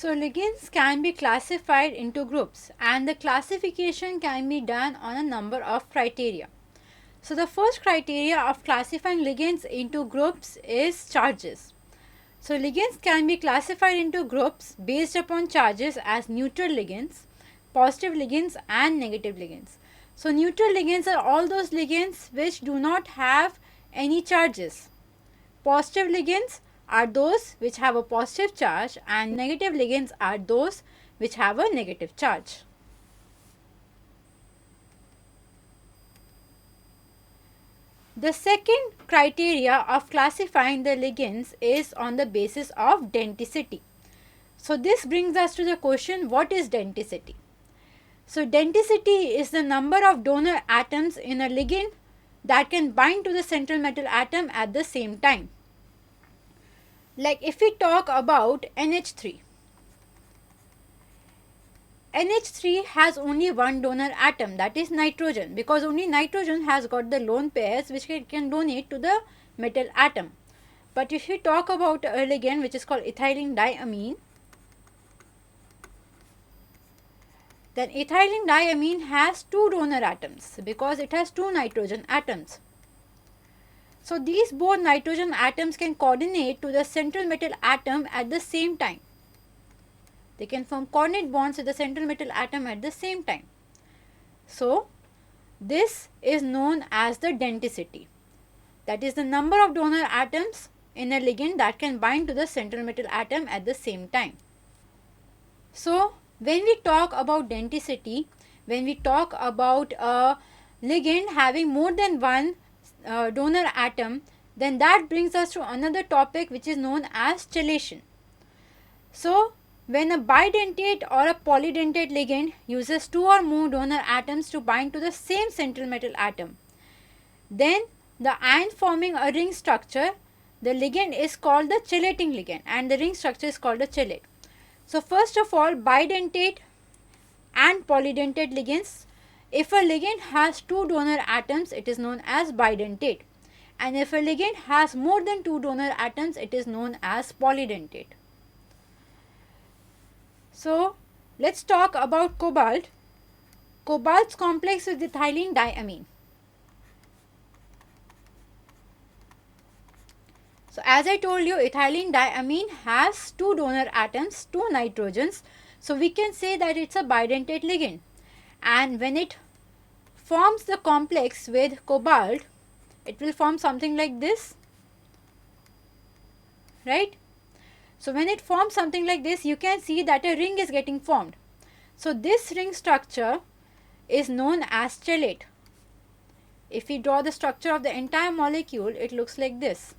So ligands can be classified into groups, and the classification can be done on a number of criteria. So the first criteria of classifying ligands into groups is charges. So ligands can be classified into groups based upon charges as neutral ligands, positive ligands and negative ligands. So neutral ligands are all those ligands which do not have any charges. Positive ligands are those which have a positive charge, and negative ligands are those which have a negative charge. The second criteria of classifying the ligands is on the basis of denticity. So this brings us to the question, what is denticity? So denticity is the number of donor atoms in a ligand that can bind to the central metal atom at the same time. Like if we talk about NH3, NH3 has only one donor atom, that is nitrogen, because only nitrogen has got the lone pairs which can donate to the metal atom. But if we talk about a ligand which is called ethylene diamine, then ethylene diamine has two donor atoms because it has two nitrogen atoms. So these both nitrogen atoms can coordinate to the central metal atom at the same time. They can form coordinate bonds with the central metal atom at the same time. So this is known as the denticity. That is the number of donor atoms in a ligand that can bind to the central metal atom at the same time. So when we talk about denticity, when we talk about a ligand having more than one donor atom, then that brings us to another topic which is known as chelation. So when a bidentate or a polydentate ligand uses two or more donor atoms to bind to the same central metal atom, then the ion forming a ring structure, the ligand is called the chelating ligand and the ring structure is called a chelate. So first of all, bidentate and polydentate ligands, if a ligand has two donor atoms, it is known as bidentate, and if a ligand has more than two donor atoms, it is known as polydentate. So let's talk about cobalt. Cobalt's complex with ethylene diamine. So as I told you, ethylene diamine has two donor atoms, two nitrogens. So we can say that it's a bidentate ligand. And when it forms the complex with cobalt, it will form something like this, right? So when it forms something like this, you can see that a ring is getting formed. So this ring structure is known as chelate. If we draw the structure of the entire molecule, it looks like this.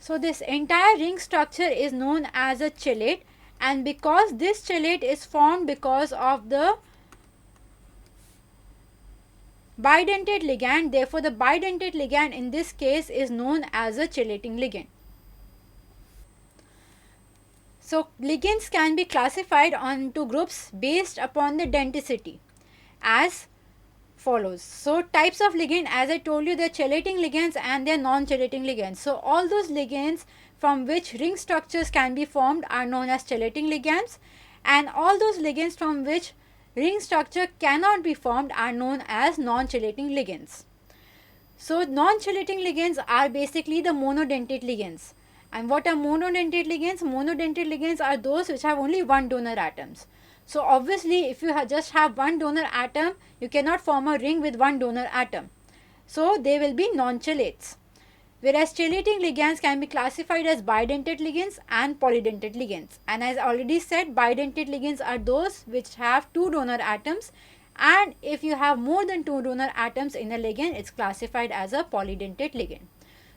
So this entire ring structure is known as a chelate, and because this chelate is formed because of the bidentate ligand, therefore the bidentate ligand in this case is known as a chelating ligand. So ligands can be classified onto groups based upon the denticity as follows. So types of ligand, as I told you, they are chelating ligands and they are non-chelating ligands. So all those ligands from which ring structures can be formed are known as chelating ligands, and all those ligands from which ring structure cannot be formed are known as non-chelating ligands. So non-chelating ligands are basically the monodentate ligands. And what are monodentate ligands? Monodentate ligands are those which have only one donor atoms. So obviously if you just have one donor atom, you cannot form a ring with one donor atom. So they will be non-chelates. Whereas chelating ligands can be classified as bidentate ligands and polydentate ligands. And as I already said, bidentate ligands are those which have two donor atoms, and if you have more than two donor atoms in a ligand, it's classified as a polydentate ligand.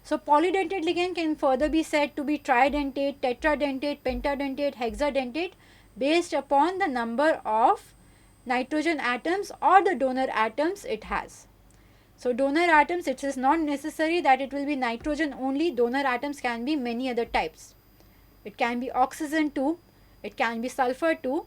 So polydentate ligand can further be said to be tridentate, tetradentate, pentadentate, hexadentate, based upon the number of nitrogen atoms or the donor atoms it has. So donor atoms, it is not necessary that it will be nitrogen only. Donor atoms can be many other types. It can be oxygen too, it can be sulfur too,